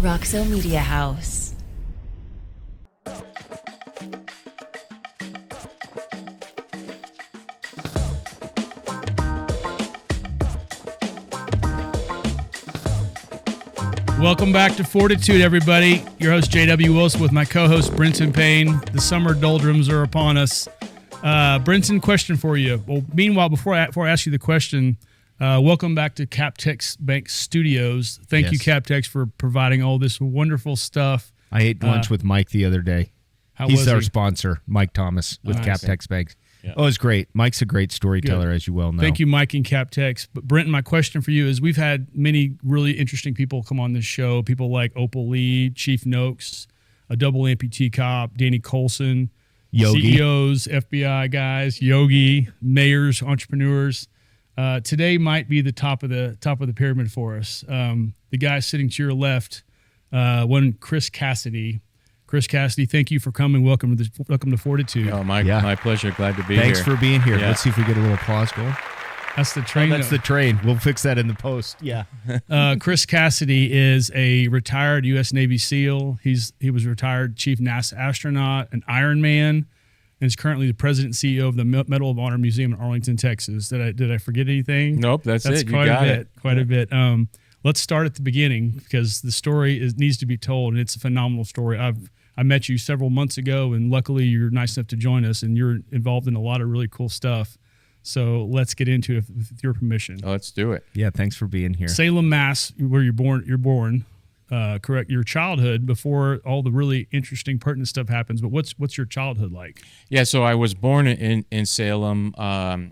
Roxo Media House. Welcome back to FORTitude, everybody. Your host, J.W. Wilson, with my co-host, Brenton Payne. The summer doldrums are upon us. Brenton, question for you. Well, meanwhile, before I ask you the question, welcome back to Captex Bank Studios. Thank you, Captex, for providing all this wonderful stuff. I ate lunch with Mike the other day. He's our sponsor, Mike Thomas, with Captex Bank. Yeah. Oh, it's great. Mike's a great storyteller, as you well know. Thank you, Mike and Captex. But Brenton, my question for you is, we've had many really interesting people come on this show, people like Opal Lee, Chief Noakes, a double amputee cop, Danny Colson, Yogi. CEOs, FBI guys, Yogi, mayors, entrepreneurs. Today might be the top of the pyramid for us. The guy sitting to your left, Chris Cassidy. Chris Cassidy, thank you for coming. Welcome to FORTitude. Oh, my pleasure. Glad to be Thanks here. for being here. Yeah. Let's see if we get a little applause going. That's the train. That's the train. We'll fix that in the post. Yeah. Chris Cassidy is a retired U.S. Navy SEAL. He was retired Chief NASA Astronaut, an Iron Man, and is currently the President and CEO of the Medal of Honor Museum in Arlington, Texas. Did I forget anything? Nope, that's it. Quite You got it. Quite a bit. Let's start at the beginning, because the story needs to be told, and it's a phenomenal story. I met you several months ago, and luckily you're nice enough to join us, and you're involved in a lot of really cool stuff. So let's get into it with your permission. Oh, let's do it. Yeah, thanks for being here. Salem, Mass, where you're born. Correct. Your childhood, before all the really interesting, pertinent stuff happens. But what's your childhood like? Yeah, so I was born in Salem. I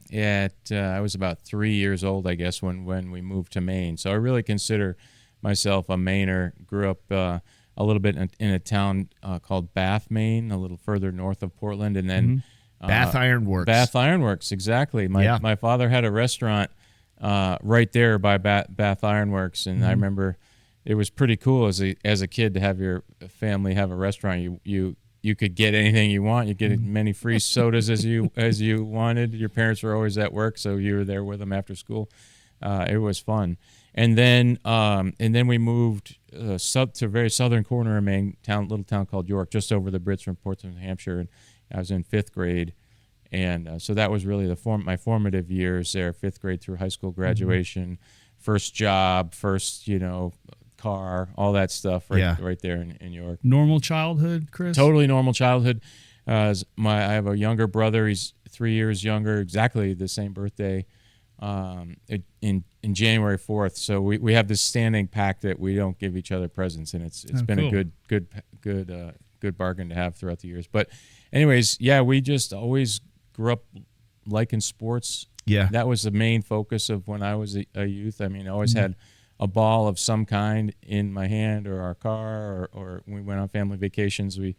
was about 3 years old, I guess, when we moved to Maine. So I really consider myself a Mainer. Grew up a little bit in a town called Bath, Maine, a little further north of Portland, and then Bath Iron Works. Bath Iron Works, exactly. My father had a restaurant right there by Bath Iron Works, and I remember it was pretty cool as a kid to have your family have a restaurant. You could get anything you want. You get as many free sodas as you wanted. Your parents were always at work, so you were there with them after school. It was fun. And then we moved to a very southern corner of Maine, little town called York, just over the bridge from Portsmouth, New Hampshire. And I was in 5th grade, and so that was really my formative years there, 5th grade through high school graduation, first job, first car, all that stuff right there in York. Normal childhood, Chris? Totally normal childhood. I have a younger brother. He's 3 years younger, exactly the same birthday. In January 4th, so we have this standing pact that we don't give each other presents, and it's been cool. a good bargain to have throughout the years. But anyways, we just always grew up liking sports. Yeah, that was the main focus of when I was a youth. I mean, I always had a ball of some kind in my hand, or our car, or when we went on family vacations, we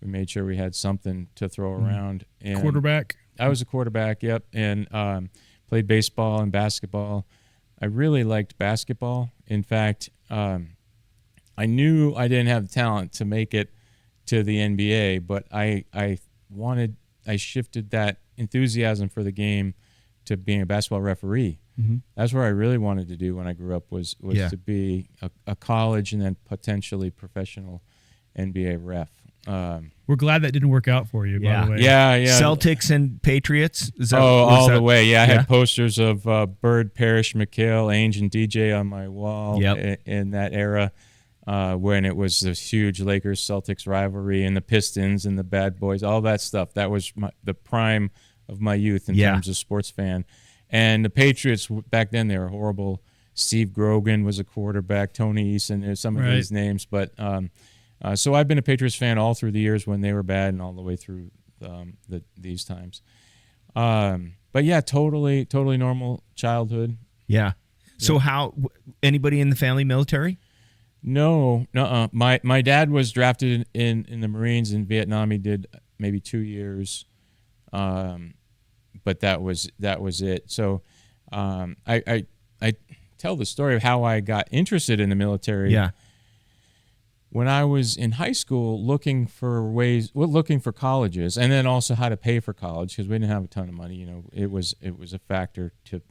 made sure we had something to throw around. And quarterback? I was a quarterback, yep, and played baseball and basketball. I really liked basketball. In fact, I knew I didn't have the talent to make it to the NBA, but I shifted that enthusiasm for the game to being a basketball referee. That's what I really wanted to do when I grew up, was to be a college and then potentially professional NBA ref. We're glad that didn't work out for you, by the way. Yeah. Celtics and Patriots? The way. Yeah, I had posters of Bird, Parrish, McHale, Ainge, and DJ on my wall in that era when it was this huge Lakers-Celtics rivalry, and the Pistons and the Bad Boys, all that stuff. That was the prime of my youth in terms of sports fan. And the Patriots, back then, they were horrible. Steve Grogan was a quarterback, Tony Eason, some of these names, but... so I've been a Patriots fan all through the years when they were bad, and all the way through these times. But yeah, totally normal childhood. Yeah. So how, anybody in the family military? No. My dad was drafted in the Marines in Vietnam. He did maybe 2 years, but that was it. So I tell the story of how I got interested in the military. Yeah. When I was in high school, looking for colleges, and then also how to pay for college, because we didn't have a ton of money. It was a factor to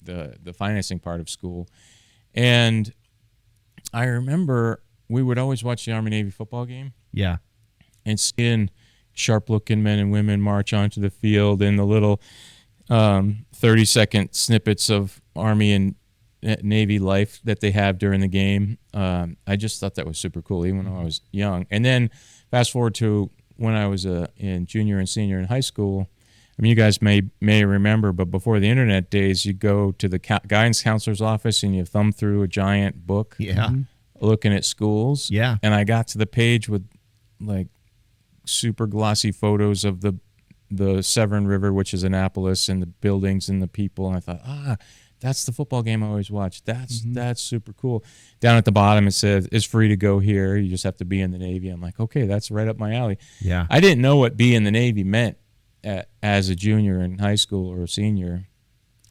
the financing part of school, and I remember we would always watch the Army-Navy football game. Yeah. And seeing sharp-looking men and women march onto the field and the little 30-second snippets of Army and Navy life that they have during the game. I just thought that was super cool, even when I was young. And then fast forward to when I was in junior and senior in high school. I mean, you guys may remember, but before the internet days, you go to the guidance counselor's office and you thumb through a giant book. Yeah. Looking at schools. Yeah. And I got to the page with like super glossy photos of the Severn River, which is Annapolis, and the buildings and the people. And I thought, that's the football game I always watch. That's super cool. Down at the bottom, it says, it's free to go here. You just have to be in the Navy. I'm like, okay, that's right up my alley. Yeah. I didn't know what be in the Navy meant as a junior in high school or a senior,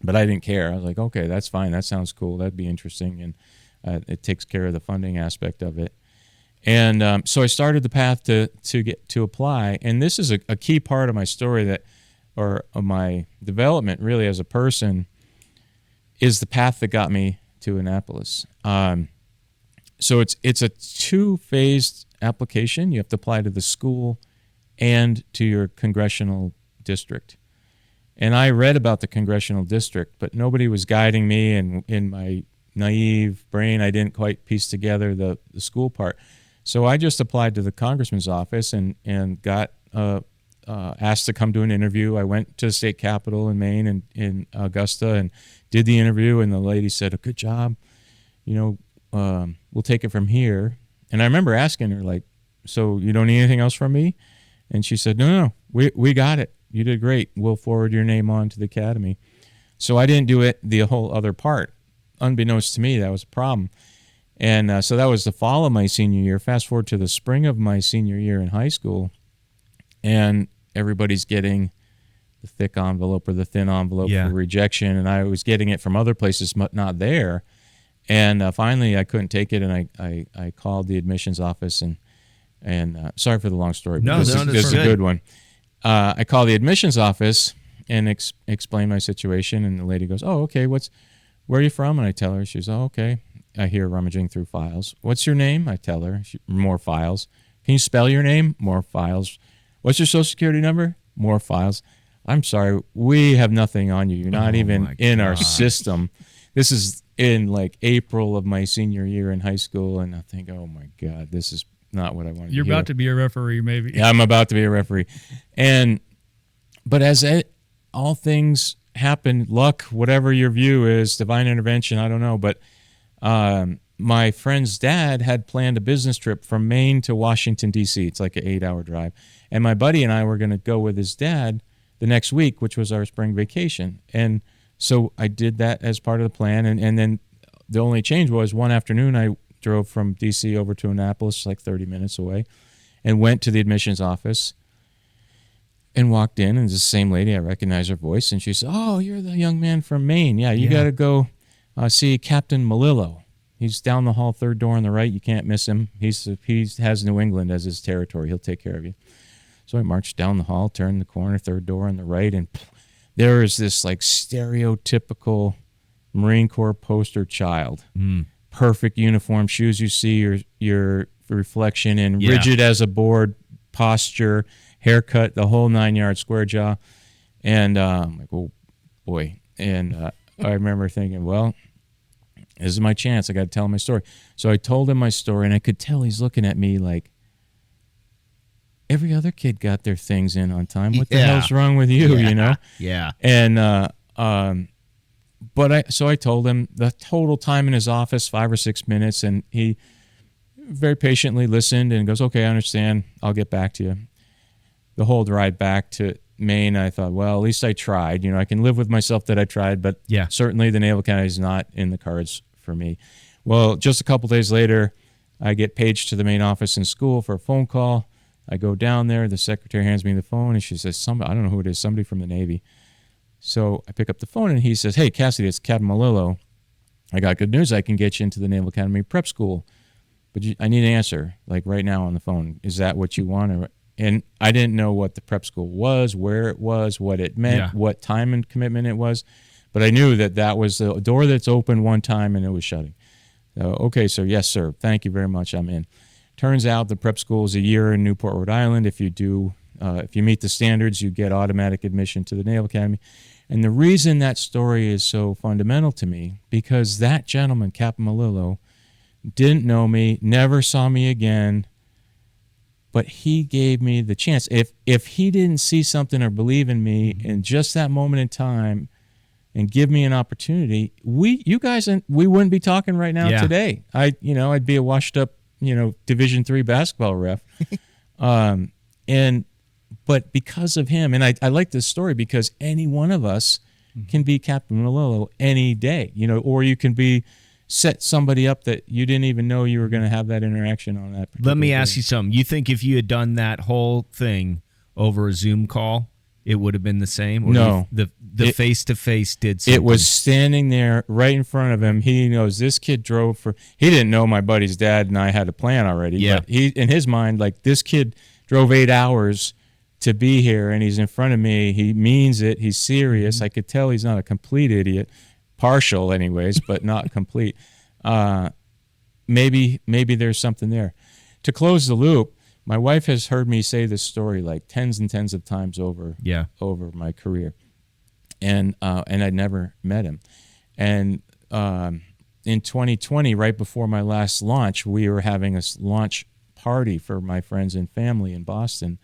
but I didn't care. I was like, okay, that's fine. That sounds cool. That'd be interesting. And it takes care of the funding aspect of it. And so I started the path to get to apply. And this is a key part of my story or of my development really as a person, is the path that got me to Annapolis. So it's a two-phased application. You have to apply to the school and to your congressional district. And I read about the congressional district, but nobody was guiding me, and in my naive brain, I didn't quite piece together the school part. So I just applied to the congressman's office and got asked to come to an interview. I went to the state capitol in Maine and in Augusta and did the interview, and the lady said, good job. We'll take it from here. And I remember asking her, like, so you don't need anything else from me? And she said, no, we got it. You did great. We'll forward your name on to the academy. So I didn't do it the whole other part. Unbeknownst to me, that was a problem. And so that was the fall of my senior year. Fast forward to the spring of my senior year in high school, and everybody's getting the thick envelope or the thin envelope for rejection, and I was getting it from other places, but not there. And finally, I couldn't take it, and I called the admissions office, and sorry for the long story, but this is a good one. I called the admissions office and explained my situation, and the lady goes, "Oh, okay. Where are you from?" And I tell her. She's, "Oh, okay." I hear rummaging through files. "What's your name?" I tell her. More files. "Can you spell your name?" More files. "What's your social security number?" More files. "I'm sorry, we have nothing on you. You're not even in our system." This is in like April of my senior year in high school, and I think, oh my God, this is not what I wanted to hear. You're about to be a referee, maybe. Yeah, I'm about to be a referee. But as all things happen, luck, whatever your view is, divine intervention, I don't know, but my friend's dad had planned a business trip from Maine to Washington, D.C. It's like an 8-hour drive. And my buddy and I were going to go with his dad the next week, which was our spring vacation. And so I did that as part of the plan. And then the only change was one afternoon I drove from D.C. over to Annapolis, like 30 minutes away, and went to the admissions office and walked in. And it's the same lady. I recognized her voice. And she said, "Oh, you're the young man from Maine. Yeah, you got to go see Captain Malillo. He's down the hall, third door on the right. You can't miss him. He has New England as his territory. He'll take care of you." So I marched down the hall, turned the corner, third door on the right, and there is this like stereotypical Marine Corps poster child. Perfect uniform, shoes you see your reflection in, rigid as a board, posture, haircut, the whole 9-yard square jaw. And I'm like, oh boy. And I remember thinking, well, this is my chance. I got to tell him my story. So I told him my story, and I could tell he's looking at me like, every other kid got their things in on time. What the hell's wrong with you, you know? Yeah. And so I told him the total time in his office, 5 or 6 minutes, and he very patiently listened and goes, "Okay, I understand. I'll get back to you." The whole ride back to Maine, I thought, well, at least I tried. You know, I can live with myself that I tried, but certainly the Naval Academy is not in the cards for me. Well, just a couple days later, I get paged to the main office in school for a phone call. I go down there. The secretary hands me the phone, and she says, I don't know who it is, somebody from the Navy. So I pick up the phone, and he says, "Hey, Cassidy, it's Captain Malillo. I got good news. I can get you into the Naval Academy prep school. But I need an answer, like right now on the phone. Is that what you want?" And I didn't know what the prep school was, where it was, what it meant, what time and commitment it was. But I knew that was the door that's open one time, and it was shutting. Okay, sir. Yes, sir. Thank you very much. I'm in. Turns out the prep school is a year in Newport, Rhode Island. If you meet the standards, you get automatic admission to the Naval Academy. And the reason that story is so fundamental to me, because that gentleman, Captain Malillo, didn't know me, never saw me again, but he gave me the chance. If he didn't see something or believe in me in just that moment in time and give me an opportunity, we wouldn't be talking right now today. I'd be a washed up, Division III basketball ref. But because of him, and I like this story because any one of us can be Captain Malillo any day, or you can set somebody up that you didn't even know you were going to have that interaction on that particular Let me day. ask you something. You think if you had done that whole thing over a Zoom call, it would have been the same? Or No. The face-to-face did something? It was standing there right in front of him. He knows this kid he didn't know my buddy's dad and I had a plan already. Yeah. But he, in his mind, like, this kid drove 8 hours to be here and he's in front of me. He means it. He's serious. I could tell he's not a complete idiot. Partial anyways, but not complete. Maybe there's something there. To close the loop, my wife has heard me say this story like tens and tens of times over my career. And I'd never met him. And in 2020, right before my last launch, we were having a launch party for my friends and family in Boston.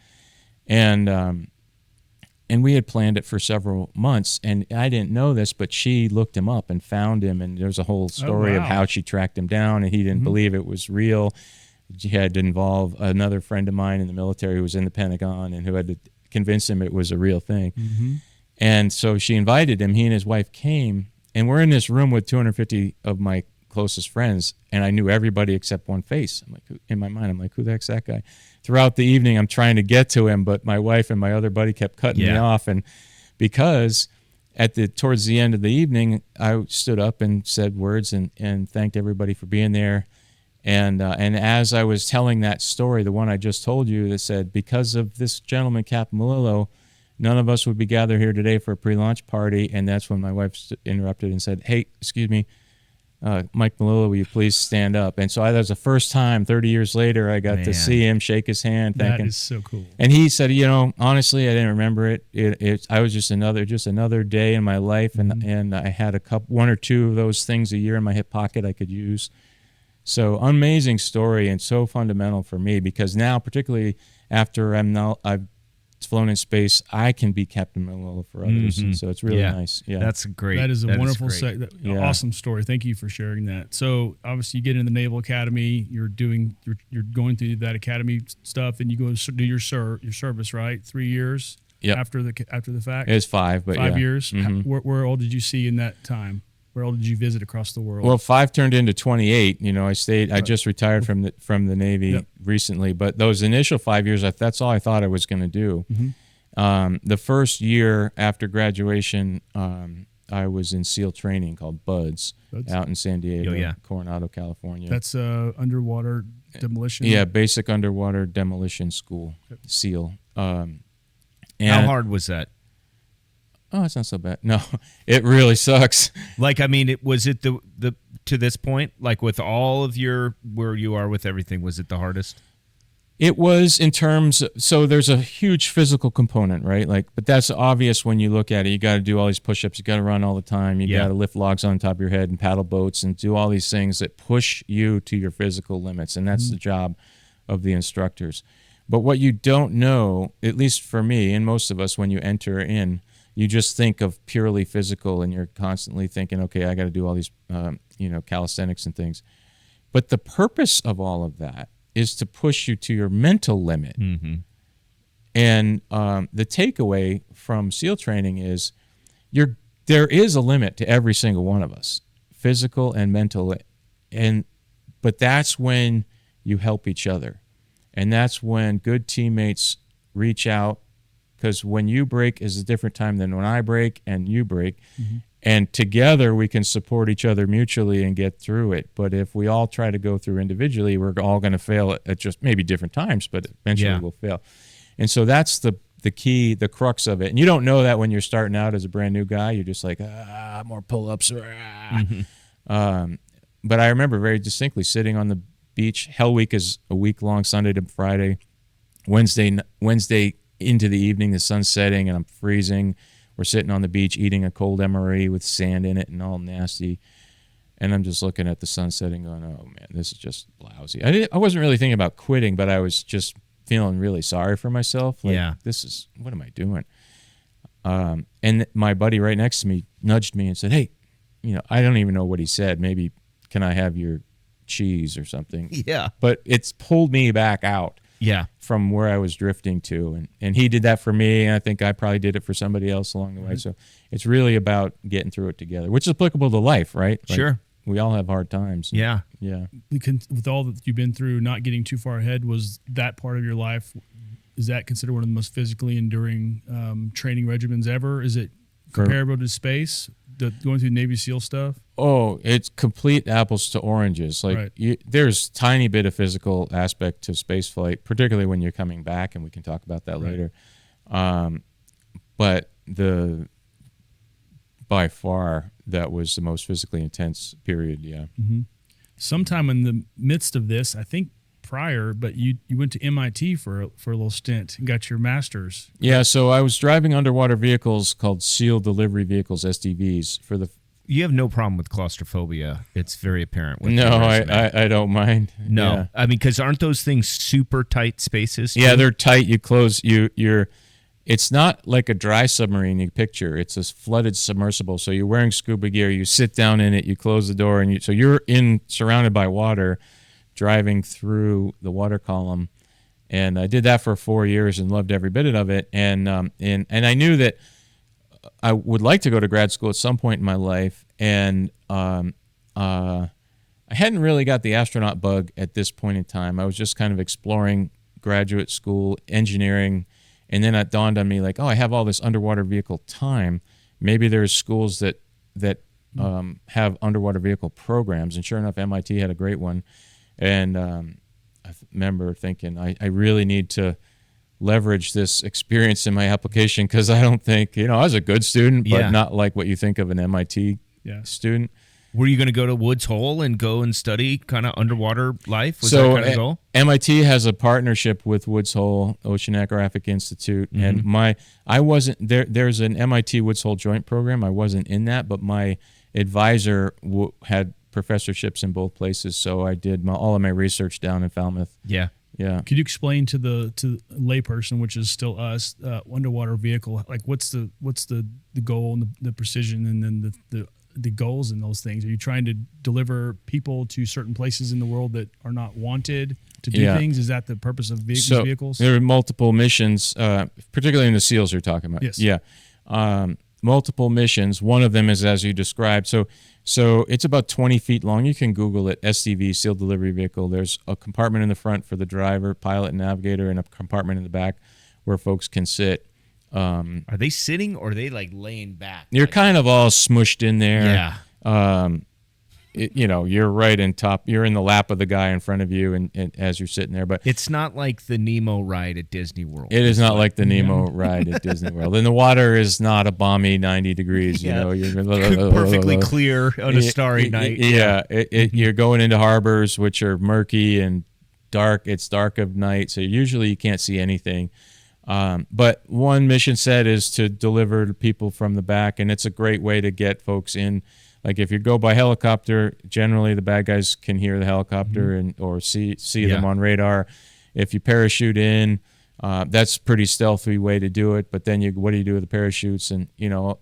And we had planned it for several months, and I didn't know this, but she looked him up and found him, and there's a whole story of how she tracked him down, and he didn't believe it was real. She had to involve another friend of mine in the military who was in the Pentagon and who had to convince him it was a real thing. And so she invited him. He and his wife came, and we're in this room with 250 of my closest friends, and I knew everybody except one face. I'm like, in my mind, I'm like, who the heck's that guy? Throughout the evening, I'm trying to get to him, but my wife and my other buddy kept cutting me off. And because towards the end of the evening, I stood up and said words and thanked everybody for being there. And as I was telling that story, the one I just told you, that said, because of this gentleman, Captain Malillo, none of us would be gathered here today for a pre-launch party. And that's when my wife interrupted and said, hey, excuse me, Mike Malillo, will you please stand up? And so that was the first time, 30 years later, I got to see him, shake his hand, thank him. That is so cool. And he said, honestly, I didn't remember it. I was just another day in my life, and I had one or two of those things a year in my hip pocket I could use. So amazing story and so fundamental for me, because now, particularly after I've flown in space, I can be Captain Malillo for others. And so it's really nice. Yeah, that's great. That is a wonderful, awesome story. Thank you for sharing that. So obviously, you get into the Naval Academy. You're going through that academy stuff, and you go do your service, right? 3 years. Yep. After the fact. It's 5, but 5 years. Where all did you see in that time? Where all did you visit across the world? Well, 5 turned into 28. I stayed. I just retired from the Navy recently, but those initial 5 years, that's all I thought I was going to do. The first year after graduation, I was in SEAL training called BUDS out in San Diego, Coronado, California. That's underwater demolition. Yeah, basic underwater demolition school, SEAL. How hard was that? Oh, it's not so bad. No, it really sucks. Like, I mean, was it the to this point, like with all of where you are with everything, was it the hardest? It was in terms, so there's a huge physical component, right? But that's obvious when you look at it. You got to do all these push-ups. You got to run all the time. You got to lift logs on top of your head and paddle boats and do all these things that push you to your physical limits. And that's the job of the instructors. But what you don't know, at least for me and most of us, when you enter in, you just think of purely physical, and you're constantly thinking, okay, I got to do all these, calisthenics and things. But the purpose of all of that is to push you to your mental limit. And the takeaway from SEAL training is there is a limit to every single one of us, physical and mental. But that's when you help each other. And that's when good teammates reach out, because when you break is a different time than when I break and you break. And together we can support each other mutually and get through it. But if we all try to go through individually, we're all going to fail at just maybe different times, but eventually we'll fail. And so that's the key, the crux of it. And you don't know that when you're starting out as a brand new guy. You're just like, more pull-ups. but I remember very distinctly sitting on the beach. Hell Week is a week long, Sunday to Friday. Wednesday into the evening, the sun's setting and I'm freezing. We're sitting on the beach eating a cold MRE with sand in it and all nasty. And I'm just looking at the sunset and going, oh, man, this is just lousy. I wasn't really thinking about quitting, but I was just feeling really sorry for myself. Like, what am I doing? And my buddy right next to me nudged me and said, hey, I don't even know what he said. Maybe, can I have your cheese or something? Yeah. But it's pulled me back out. Yeah. From where I was drifting to. And he did that for me, and I think I probably did it for somebody else along the way. So it's really about getting through it together, which is applicable to life, right? Like, sure. We all have hard times. Yeah. With all that you've been through, not getting too far ahead, was that part of your life, is that considered one of the most physically enduring training regimens ever? Is it comparable to space, going through Navy SEAL stuff? Oh, it's complete apples to oranges. Like there's tiny bit of physical aspect to space flight, particularly when you're coming back, and we can talk about that later. But by far, that was the most physically intense period. Yeah. Mm-hmm. Sometime in the midst of this, I think prior, but you went to MIT for a little stint and got your master's. Yeah. So I was driving underwater vehicles called SEAL delivery vehicles, SDVs, for the. You have no problem with claustrophobia. It's very apparent. No, I don't mind. No, yeah. I mean, because aren't those things super tight spaces? Yeah, they're tight. You close. You're. It's not like a dry submarine you picture. It's a flooded submersible. So you're wearing scuba gear. You sit down in it. You close the door, and so you're surrounded by water, driving through the water column. And I did that for 4 years and loved every bit of it. And I knew that I would like to go to grad school at some point in my life, and I hadn't really got the astronaut bug at this point in time. I was just kind of exploring graduate school, engineering, and then it dawned on me like, oh, I have all this underwater vehicle time. Maybe there's schools that have underwater vehicle programs, and sure enough, MIT had a great one. And I remember thinking, I really need to leverage this experience in my application, because I don't think, I was a good student, but not like what you think of an MIT student. Were you going to go to Woods Hole and go and study kind of underwater life? Was that kind of goal? MIT has a partnership with Woods Hole Oceanographic Institute, and I wasn't there. There's an MIT Woods Hole joint program. I wasn't in that, but my advisor had professorships in both places, so I did all of my research down in Falmouth. Yeah. Could you explain to the layperson, which is still us, underwater vehicle, like what's the goal and the precision, and then the goals in those things? Are you trying to deliver people to certain places in the world that are not wanted to do things? Is that the purpose of these vehicles? There are multiple missions, particularly in the SEALs you're talking about. Yes. Yeah. Multiple missions. One of them is as you described. So it's about 20 feet long. You can Google it, SDV, SEAL Delivery Vehicle. There's a compartment in the front for the driver, pilot, and navigator, and a compartment in the back where folks can sit. Are they sitting, or are they like laying back? You're kind of all smushed in there. Yeah. You're right in top. You're in the lap of the guy in front of you, and as you're sitting there. But it's not like the Nemo ride at Disney World. It is not like the Nemo ride at Disney World. And the water is not a balmy 90 degrees. You're perfectly clear on a starry night. Yeah. You're going into harbors which are murky and dark. It's dark of night, so usually you can't see anything. But one mission set is to deliver to people from the back, and it's a great way to get folks in. Like if you go by helicopter, generally the bad guys can hear the helicopter or see them on radar. If you parachute in, that's a pretty stealthy way to do it. But then what do you do with the parachutes? And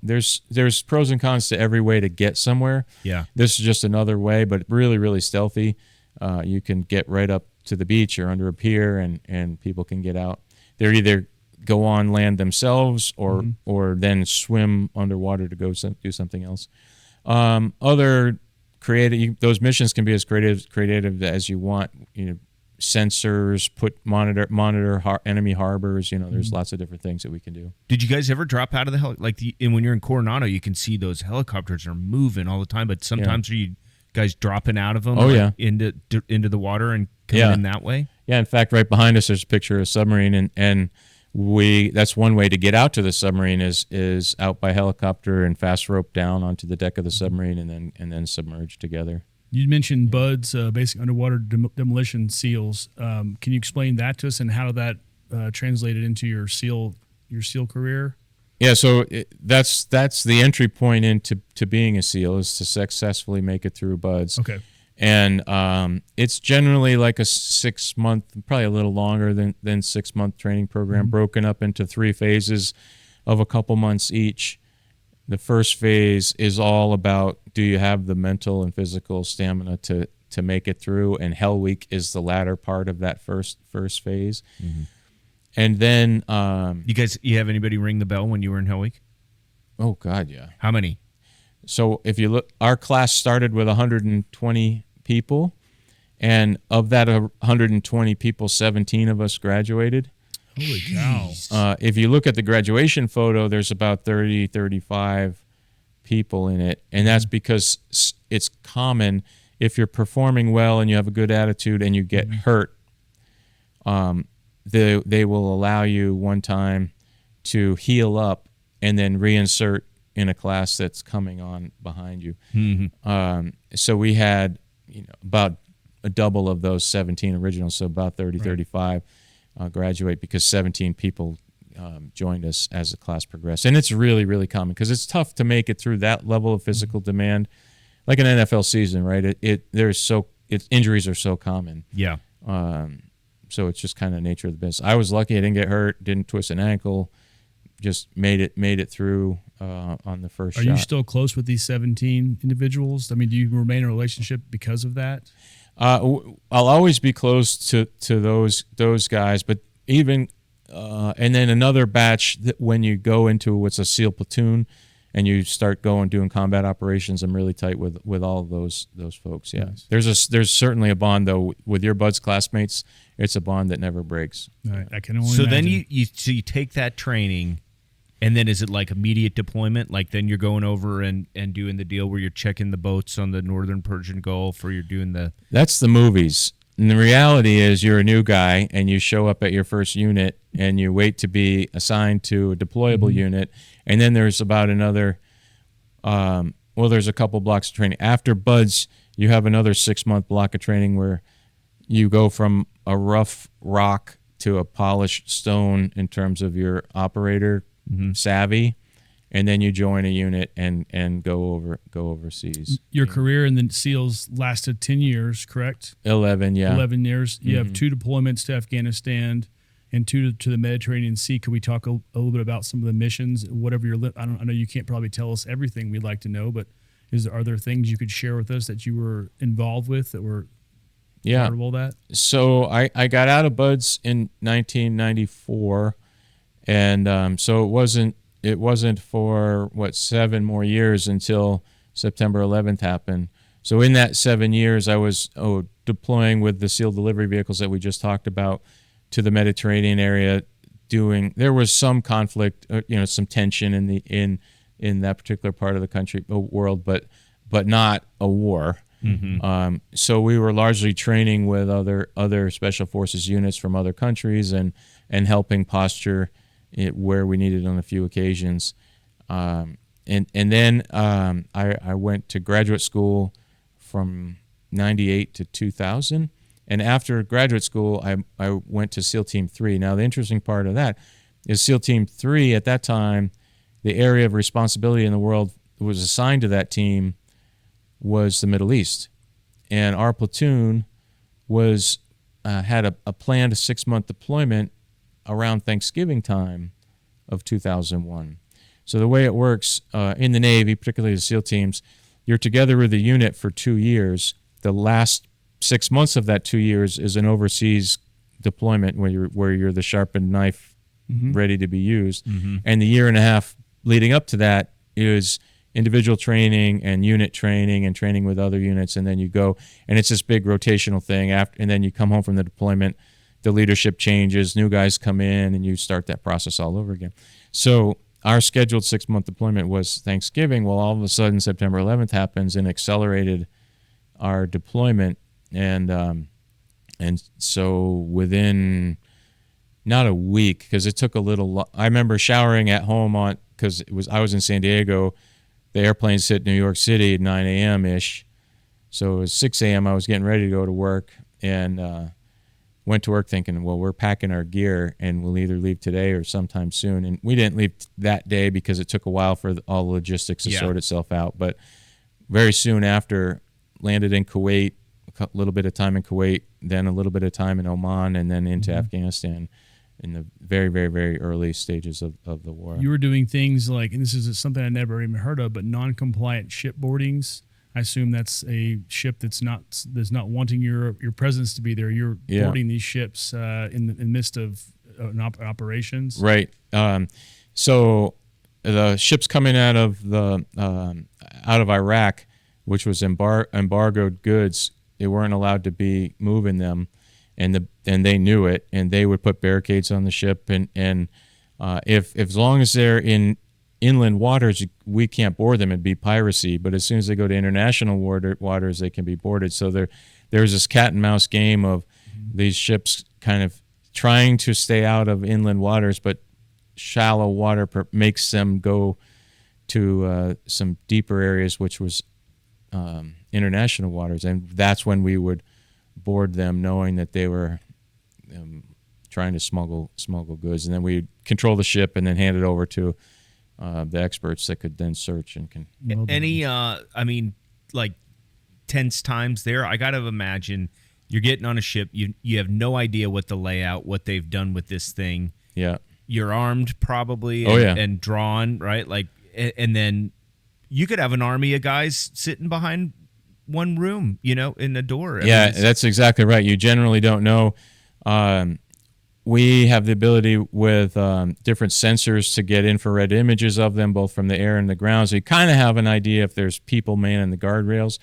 there's pros and cons to every way to get somewhere. Yeah, this is just another way, but really, really stealthy. You can get right up to the beach or under a pier, and people can get out. They're either go on land themselves or then swim underwater to go do something else. Other creative, those missions can be as creative as you want. Sensors, monitor enemy harbors. There's lots of different things that we can do. Did you guys ever drop out of the and when you're in Coronado, you can see those helicopters are moving all the time. But sometimes are you guys dropping out of them? Into the water and coming in that way? Yeah. In fact, right behind us, there's a picture of a submarine, and that's one way to get out to the submarine is out by helicopter and fast rope down onto the deck of the submarine and then submerge together. You mentioned BUDS, basic underwater demolition seals. Can you explain that to us, and how that translated into your SEAL career? Yeah, so that's the entry point into being a SEAL, is to successfully make it through BUDS. Okay. And it's generally like a 6 month, probably a little longer than 6 month training program, broken up into 3 phases of a couple months each. The first phase is all about, do you have the mental and physical stamina to make it through? And Hell Week is the latter part of that first phase. Mm-hmm. And then you have anybody ring the bell when you were in Hell Week? Oh God, yeah. How many? So if you look, our class started with 120 people, and of that 120 people, 17 of us graduated. Holy cow. If you look at the graduation photo, there's about 30, 35 people in it. And that's because it's common, if you're performing well and you have a good attitude and you get hurt, they will allow you one time to heal up and then reinsert in a class that's coming on behind you. Mm-hmm. So we had about a double of those 17 originals, so about 30, 35. Graduate, because 17 people joined us as the class progressed. And it's really, really common, because it's tough to make it through that level of physical demand, like an NFL season, right? Injuries are so common. Yeah. So it's just kind of nature of the business. I was lucky; I didn't get hurt, didn't twist an ankle, just made it through on the first shot. Are you still close with these 17 individuals? I mean, do you remain in a relationship because of that? I'll always be close to those guys, but even and then another batch that when you go into what's a SEAL platoon and you start doing combat operations, I'm really tight with all of those folks. Yeah, nice. There's certainly a bond though with your BUDS classmates. It's a bond that never breaks. Right, I can only so imagine. Then you take that training. And then is it like immediate deployment? Like then you're going over and doing the deal where you're checking the boats on the northern Persian Gulf, or you're doing the... That's the movies. And the reality is you're a new guy and you show up at your first unit and you wait to be assigned to a deployable unit. And then there's about another... there's a couple blocks of training. After BUDS, you have another 6-month block of training where you go from a rough rock to a polished stone in terms of your operator savvy, and then you join a unit and go overseas. Your career in the SEALs lasted 10 years, correct? 11, yeah. 11 years. You have 2 deployments to Afghanistan and 2 to the Mediterranean Sea. Could we talk a little bit about some of the missions? Whatever I know you can't probably tell us everything we'd like to know, but are there things you could share with us that you were involved with that were part of all that? So I got out of BUDS in 1994. And so it wasn't for 7 more years until September 11th happened. So in that 7 years, I was deploying with the SEAL delivery vehicles that we just talked about to the Mediterranean area. There was some conflict, some tension in that particular part of the world, but not a war. Mm-hmm. So we were largely training with other special forces units from other countries and helping posture where we needed on a few occasions. And then I went to graduate school from 98 to 2000. And after graduate school, I went to SEAL Team 3. Now, the interesting part of that is SEAL Team 3, at that time, the area of responsibility in the world that was assigned to that team was the Middle East. And our platoon had a planned 6-month deployment around Thanksgiving time of 2001. So the way it works in the Navy, particularly the SEAL teams, you're together with a unit for 2 years. The last 6 months of that 2 years is an overseas deployment where you're the sharpened knife ready to be used. Mm-hmm. And the year and a half leading up to that is individual training and unit training and training with other units, and then you go, and it's this big rotational thing. And then you come home from the deployment, the leadership changes, new guys come in, and you start that process all over again. So our scheduled 6-month deployment was Thanksgiving. Well, all of a sudden, September 11th happens and accelerated our deployment. And so within not a week, because it took a little. I remember showering at home I was in San Diego. The airplanes hit New York City at 9 a.m. ish, So it was 6 a.m. I was getting ready to go to work, and went to work thinking, well, we're packing our gear and we'll either leave today or sometime soon. And we didn't leave that day because it took a while for all the logistics to sort itself out. But very soon after, landed in Kuwait, a little bit of time in Kuwait, then a little bit of time in Oman, and then into Afghanistan in the very, very, very early stages of the war. You were doing things like, and this is something I never even heard of, but non-compliant ship boardings. I assume that's a ship that's not wanting your presence to be there. You're boarding these ships in the midst of operations, right? So the ships coming out of Iraq, which was embargoed goods, they weren't allowed to be moving them, and they knew it, and they would put barricades on the ship, and if as long as they're in inland waters, we can't board them. It'd be piracy. But as soon as they go to international waters, they can be boarded. So there's this cat and mouse game of these ships kind of trying to stay out of inland waters, but shallow water makes them go to some deeper areas, which was international waters. And that's when we would board them, knowing that they were trying to smuggle goods. And then we'd control the ship and then hand it over to the experts that could then search and can. Any, like tense times there. I got to imagine you're getting on a ship. You have no idea what the layout, what they've done with this thing. Yeah. You're armed probably. And drawn, right? Like, and then you could have an army of guys sitting behind one room, in a door. That's exactly right. You generally don't know. We have the ability with different sensors to get infrared images of them, both from the air and the ground. So you kind of have an idea if there's people manning the guardrails.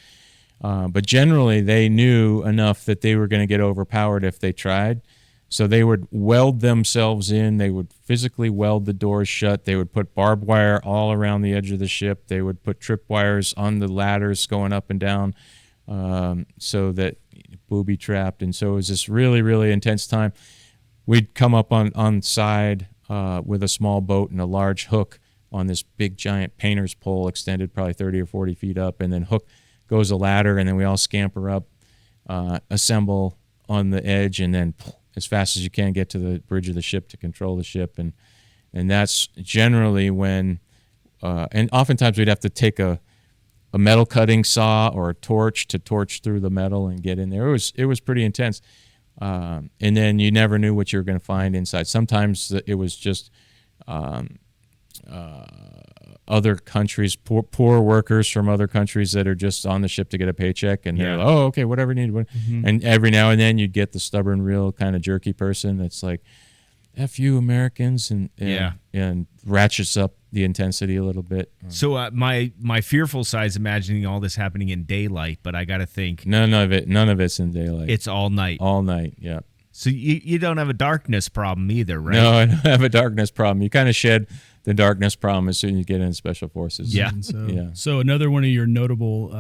But generally, they knew enough that they were going to get overpowered if they tried. So they would weld themselves in. They would physically weld the doors shut. They would put barbed wire all around the edge of the ship. They would put tripwires on the ladders going up and down so that booby trapped. And so it was this really, really intense time. We'd come up on side with a small boat and a large hook on this big giant painter's pole extended probably 30 or 40 feet up, and then hook goes a ladder, and then we all scamper up, assemble on the edge, and then as fast as you can get to the bridge of the ship to control the ship. And that's generally when, and oftentimes we'd have to take a metal cutting saw or a torch to torch through the metal and get in there. It was pretty intense. And then you never knew what you were going to find inside. Sometimes it was just other countries, poor workers from other countries that are just on the ship to get a paycheck, and they're like, oh, okay, whatever you need. And every now and then you'd get the stubborn, real kind of jerky person that's like, F you Americans, and ratchets up the intensity a little bit. So my fearful side is imagining all this happening in daylight, but I got to think none of it's in daylight. It's all night. All night, yeah. So you don't have a darkness problem either, right? No, I don't have a darkness problem. You kind of shed the darkness problem as soon as you get into special forces. Yeah. So another one of your notable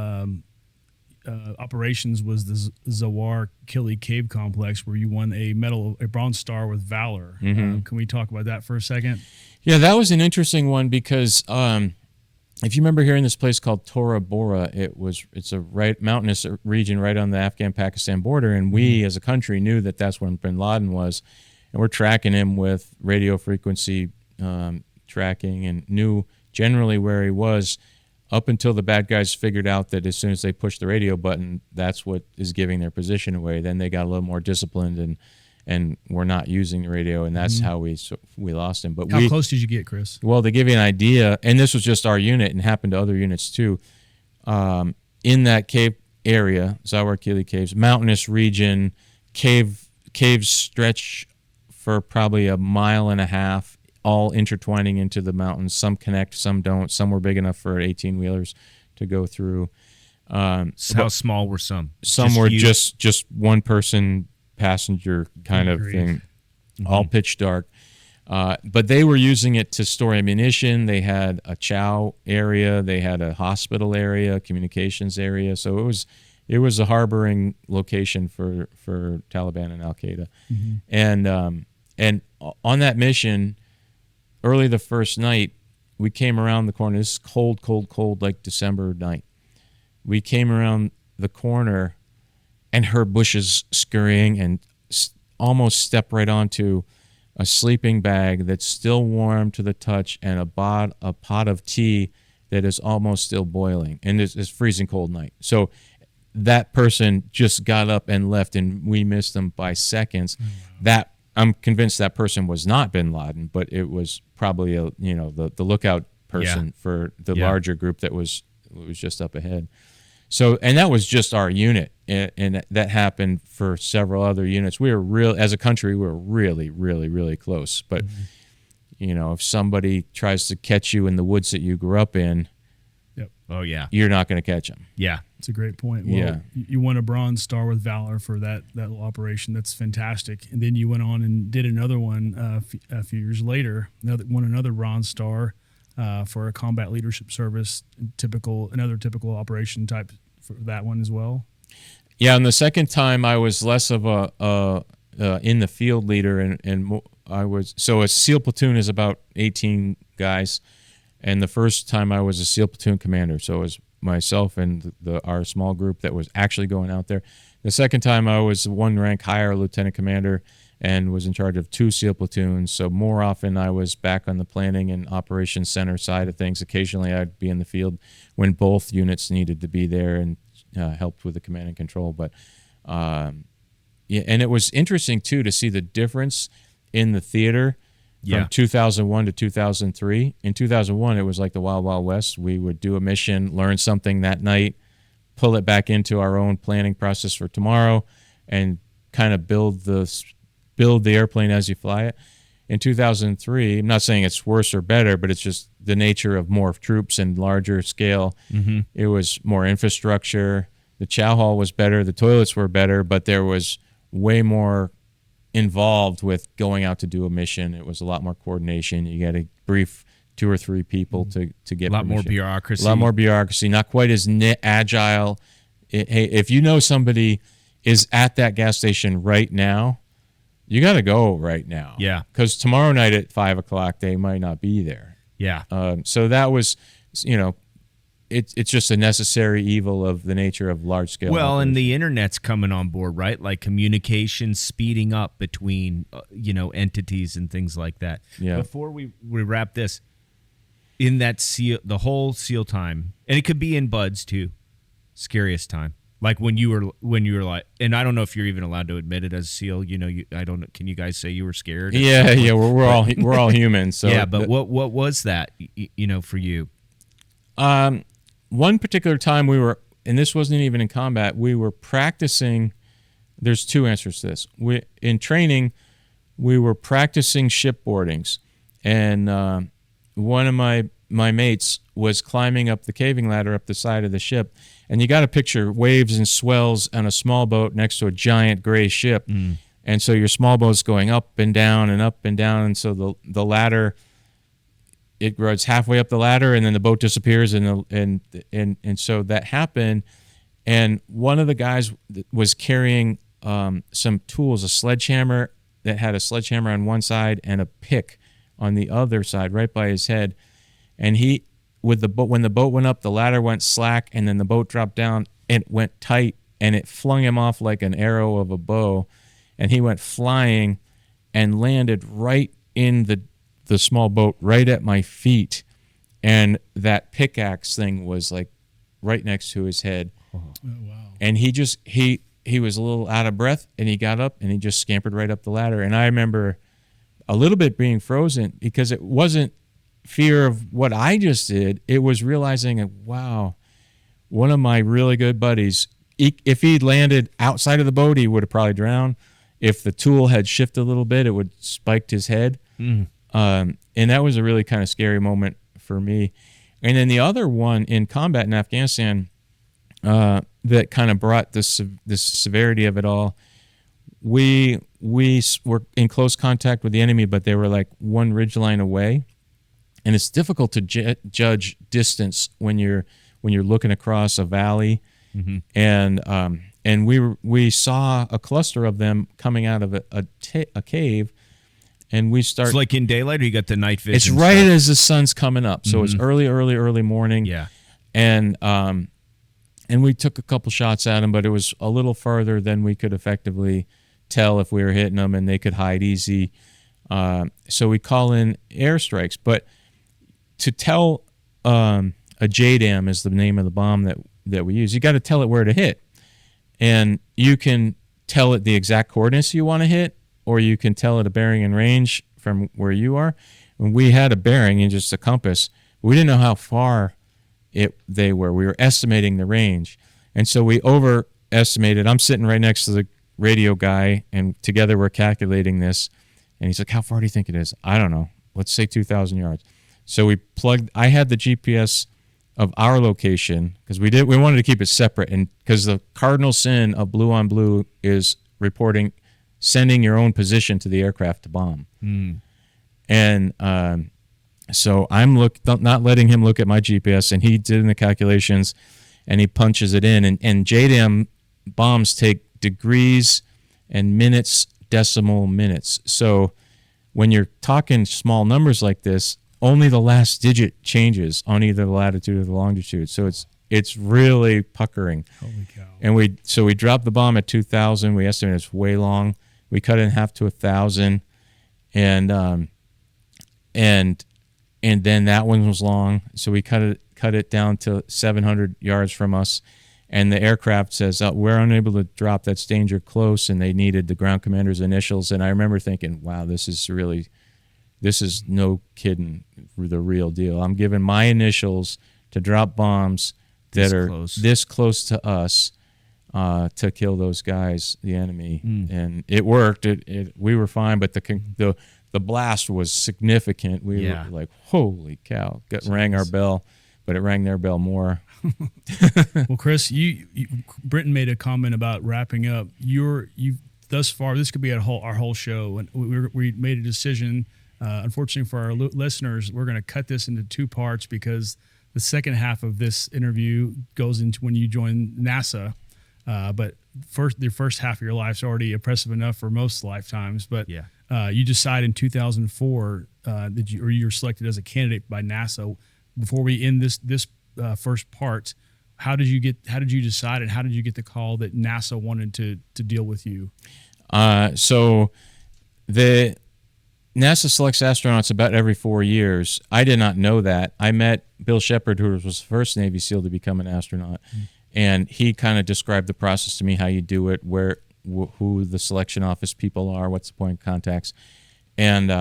operations was the Zawar Kili Cave Complex, where you won a Bronze Star with Valor. Can we talk about that for a second? Yeah, that was an interesting one because if you remember hearing this place called Tora Bora, it's a mountainous region right on the Afghan-Pakistan border, and we as a country knew that that's where bin Laden was, and we're tracking him with radio frequency tracking, and knew generally where he was up until the bad guys figured out that as soon as they pushed the radio button, that's what is giving their position away. Then they got a little more disciplined and were not using the radio, and that's how we lost him. But how close did you get, Chris? Well, to give you an idea, and this was just our unit and happened to other units too, in that cave area, Zawar Kili Caves, mountainous region, caves stretch for probably a mile and a half, all intertwining into the mountains. Some connect, some don't. Some were big enough for 18-wheelers to go through. How small were some? Some were just one person passenger kind of thing, all pitch dark. But they were using it to store ammunition. They had a chow area. They had a hospital area, communications area. So it was a harboring location for Taliban and Al-Qaeda. And on that mission, early the first night, we came around the corner. This is cold, like December night. We came around the corner and heard bushes scurrying and almost stepped right onto a sleeping bag that's still warm to the touch and a pot of tea that is almost still boiling, and it's freezing cold night. So that person just got up and left, and we missed them by seconds. That I'm convinced that person was not bin Laden, but it was probably the lookout person for the larger group that was just up ahead. So, and that was just our unit, and that happened for several other units. We were as a country, we were really, really, really close. But if somebody tries to catch you in the woods that you grew up in, you're not going to catch them. Yeah, it's a great point. Well, you won a Bronze Star with Valor for that little operation. That's fantastic. And then you went on and did another one a few years later. Won another Bronze Star for a combat leadership service. Another typical operation type for that one as well. Yeah, and the second time I was less of a in the field leader, and I was a SEAL platoon is about 18 guys. And the first time I was a SEAL platoon commander, so it was myself and our small group that was actually going out there. The second time I was one rank higher, lieutenant commander, and was in charge of 2 SEAL platoons. So more often I was back on the planning and operations center side of things. Occasionally I'd be in the field when both units needed to be there and helped with the command and control. But and it was interesting too to see the difference in the theater. From 2001 to 2003. In 2001, it was like the Wild Wild West. We would do a mission, learn something that night, pull it back into our own planning process for tomorrow, and kind of build the airplane as you fly it. In 2003, I'm not saying it's worse or better, but it's just the nature of more troops and larger scale. Mm-hmm. It was more infrastructure. The chow hall was better. The toilets were better, but there was way more involved with going out to do a mission. It was a lot more coordination. You got to brief 2 or 3 people to get a lot permission. more bureaucracy. A lot more bureaucracy. Not quite as agile. Hey, if you know somebody is at that gas station right now, you got to go right now. Yeah. Because tomorrow night at 5:00 they might not be there. Yeah. So that was, it's just a necessary evil of the nature of large scale. Well, and the internet's coming on board, right? Like communication speeding up between entities and things like that. Yeah. Before we wrap this, in that the whole SEAL time, and it could be in buds too, scariest time. Like when you were like, and I don't know if you're even allowed to admit it as a SEAL. I don't know. Can you guys say you were scared? Yeah. We're all human. So yeah, but what was that? For you? One particular time we were, and this wasn't even in combat, we were practicing. There's 2 answers to this. In training, we were practicing shipboardings, and one of my mates was climbing up the caving ladder up the side of the ship, and you got to picture waves and swells on a small boat next to a giant gray ship, and so your small boat's going up and down, and so the ladder. It runs halfway up the ladder, and then the boat disappears, and so that happened. And one of the guys was carrying some tools, a sledgehammer that had a sledgehammer on one side and a pick on the other side, right by his head. And when the boat went up, the ladder went slack, and then the boat dropped down, and it went tight, and it flung him off like an arrow of a bow, and he went flying and landed right in the small boat right at my feet, and that pickaxe thing was like right next to his head. Oh, wow. And he was a little out of breath, and he got up and he just scampered right up the ladder. And I remember a little bit being frozen because it wasn't fear of what I just did. It was realizing, wow, one of my really good buddies, if he'd landed outside of the boat, he would have probably drowned. If the tool had shifted a little bit, it would have spiked his head. And that was a really kind of scary moment for me. And then the other one in combat in Afghanistan that kind of brought this severity of it all, we were in close contact with the enemy, but they were like one ridgeline away. And it's difficult to judge distance when you're looking across a valley. Mm-hmm. And we saw a cluster of them coming out of a cave. And we start. It's like in daylight, or you got the night vision? It's right as the sun's coming up, so it's early morning. Yeah. And and we took a couple shots at them, but it was a little farther than we could effectively tell if we were hitting them, and they could hide easy. So we call in airstrikes. But to tell a JDAM is the name of the bomb that we use, you got to tell it where to hit. And you can tell it the exact coordinates you want to hit, or you can tell it a bearing and range from where you are. When we had a bearing and just a compass, we didn't know how far they were. We were estimating the range. And so we overestimated. I'm sitting right next to the radio guy, and together we're calculating this. And he's like, how far do you think it is? I don't know. Let's say 2,000 yards. So I had the GPS of our location, because we wanted to keep it separate, and because the cardinal sin of blue on blue is sending your own position to the aircraft to bomb. And so I'm not letting him look at my GPS, and he did the calculations, and he punches it in. And JDAM bombs take degrees and minutes, decimal minutes. So when you're talking small numbers like this, only the last digit changes on either the latitude or the longitude. So it's really puckering. Holy cow. And we dropped the bomb at 2,000. We estimated it's way long. We cut it in half to 1,000, and then that one was long. So we cut it down to 700 yards from us. And the aircraft says, we're unable to drop, that's danger close, and they needed the ground commander's initials. And I remember thinking, wow, this is no kidding the real deal. I'm giving my initials to drop bombs that are this close to us to kill those guys, the enemy. And it worked. We were fine, but the blast was significant. We were like, holy cow. Rang our bell, but it rang their bell more. Well, Chris, Brenton made a comment about wrapping up. You thus far, this could be our whole show, and we made a decision. Unfortunately for our listeners, we're going to cut this into two parts, because the second half of this interview goes into when you join NASA. But the first half of your life's already impressive enough for most lifetimes. But you decided in 2004 you were selected as a candidate by NASA. Before we end this first part, how did you decide, and how did you get the call that NASA wanted to deal with you? So the NASA selects astronauts about every 4 years. I did not know that. I met Bill Shepard, who was the first Navy SEAL to become an astronaut, and he kind of described the process to me, how you do it, who the selection office people are, what's the point of contacts, and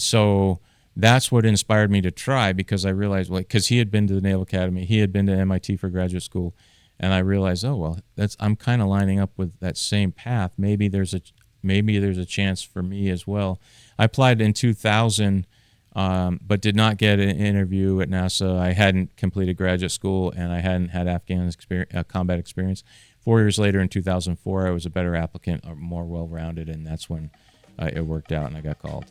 so that's what inspired me to try, because I realized, because he had been to the Naval Academy, he had been to MIT for graduate school, and I realized, I'm kind of lining up with that same path. Maybe there's a chance for me as well. I applied in 2000, but did not get an interview at NASA. I hadn't completed graduate school, and I hadn't had Afghan combat experience. 4 years later, in 2004, I was a better applicant, more well-rounded, and that's when it worked out, and I got called.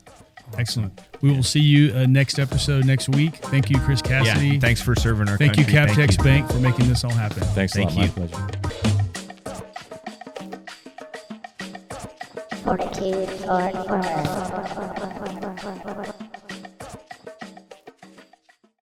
Excellent. We will see you next episode next week. Thank you, Chris Cassidy. Yeah, thanks for serving our country. Thank you, Captex Bank, for making this all happen. Thanks a lot. My pleasure. FORTitude, Fort Worth.